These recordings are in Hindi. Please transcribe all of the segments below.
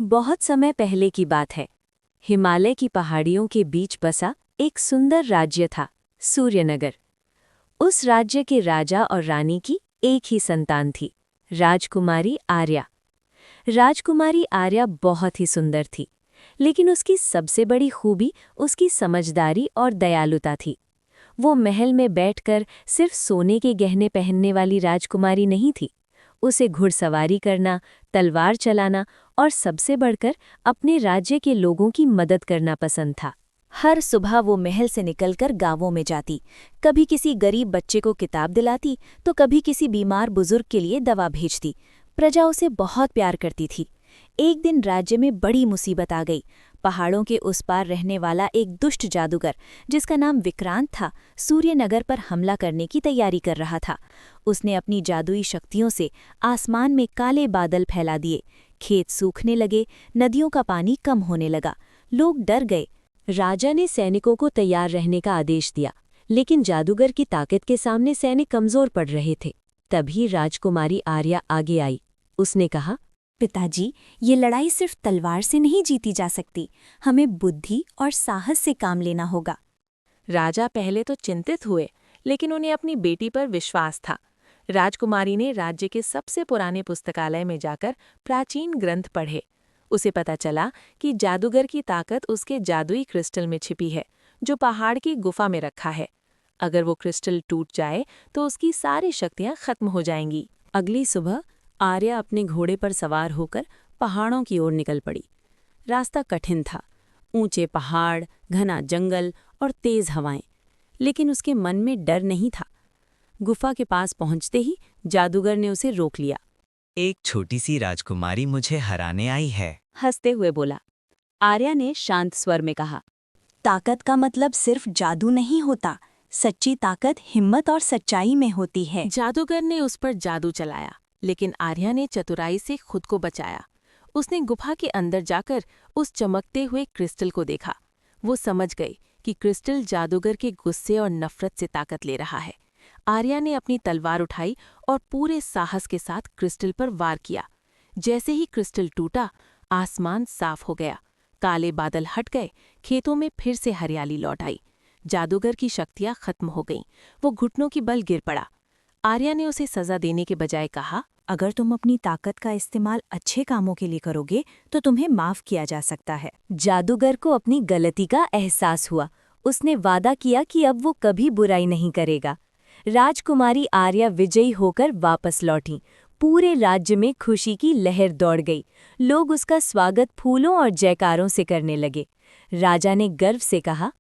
बहुत समय पहले की बात है। हिमालय की पहाड़ियों के बीच बसा एक सुंदर राज्य था, सूर्यनगर। उस राज्य के राजा और रानी की एक ही संतान थी, राजकुमारी आर्या। राजकुमारी आर्या बहुत ही सुंदर थी, लेकिन उसकी सबसे बड़ी खूबी उसकी समझदारी और दयालुता थी। वो महल में बैठकर सिर्फ सोने के गहने पहनने वाली राजकुमारी नहीं थी। उसे घुड़सवारी करना, तलवार चलाना और सबसे बढ़कर अपने राज्य के लोगों की मदद करना पसंद था। हर सुबह वो महल से निकलकर गांवों में जाती, कभी किसी गरीब बच्चे को किताब दिलाती तो कभी किसी बीमार बुजुर्ग के लिए दवा भेजती। प्रजा उसे बहुत प्यार करती थी। एक दिन राज्य में बड़ी मुसीबत आ गई। पहाड़ों के उस पार रहने वाला एक दुष्ट जादूगर, जिसका नाम विक्रांत था, सूर्यनगर पर हमला करने की तैयारी कर रहा था। उसने अपनी जादुई शक्तियों से आसमान में काले बादल फैला दिए। खेत सूखने लगे, नदियों का पानी कम होने लगा। लोग डर गए। राजा ने सैनिकों को तैयार रहने का आदेश दिया, लेकिन जादूगर की ताकत के सामने सैनिक कमजोर पड़ रहे थे। तभी राजकुमारी आर्या आगे आई। उसने कहा, पिताजी, ये लड़ाई सिर्फ तलवार से नहीं जीती जा सकती। हमें बुद्धि और साहस से काम लेना होगा। राजा पहले तो चिंतित हुए, लेकिन उन्हें अपनी बेटी पर विश्वास था। राजकुमारी ने राज्य के सबसे पुराने पुस्तकालय में जाकर प्राचीन ग्रंथ पढ़े। उसे पता चला कि जादूगर की ताकत उसके जादुई क्रिस्टल में छिपी है, जो पहाड़ की गुफा में रखा है। अगर वो क्रिस्टल टूट जाए तो उसकी सारी शक्तियां खत्म हो जाएंगी। अगली सुबह आर्या अपने घोड़े पर सवार होकर पहाड़ों की ओर निकल पड़ी। रास्ता कठिन था, ऊंचे पहाड़, घना जंगल और तेज हवाएं, लेकिन उसके मन में डर नहीं था। गुफा के पास पहुंचते ही जादूगर ने उसे रोक लिया। एक छोटी सी राजकुमारी मुझे हराने आई है, हंसते हुए बोला। आर्या ने शांत स्वर में कहा, ताकत का मतलब सिर्फ जादू नहीं होता। सच्ची ताकत हिम्मत और सच्चाई में होती है। जादूगर ने उस पर जादू चलाया, लेकिन आर्या ने चतुराई से खुद को बचाया। उसने गुफा के अंदर जाकर उस चमकते हुए क्रिस्टल को देखा। वो समझ गई कि क्रिस्टल जादूगर के गुस्से और नफरत से ताकत ले रहा है। आर्या ने अपनी तलवार उठाई और पूरे साहस के साथ क्रिस्टल पर वार किया। जैसे ही क्रिस्टल टूटा, आसमान साफ हो गया, काले बादल हट गए, खेतों में फिर से हरियाली लौट आई। जादूगर की शक्तियां खत्म हो गईं। वो घुटनों की बल गिर पड़ा। आर्या ने उसे सजा देने के बजाय कहा, अगर तुम अपनी ताकत का इस्तेमाल अच्छे कामों के लिए करोगे तो तुम्हें माफ किया जा सकता है। जादूगर को अपनी गलती का एहसास हुआ। उसने वादा किया कि अब वो कभी बुराई नहीं करेगा। राजकुमारी आर्या विजयी होकर वापस लौटी। पूरे राज्य में खुशी की लहर दौड़ गई। लोग उसका स्वागत फूलों और जयकारों से करने लगे। राजा ने गर्व से कहा,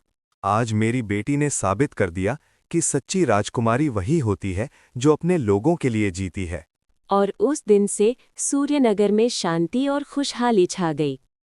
आज मेरी बेटी ने साबित कर दिया कि सच्ची राजकुमारी वही होती है जो अपने लोगों के लिए जीती है। और उस दिन से सूर्यनगर में शांति और खुशहाली छा गई।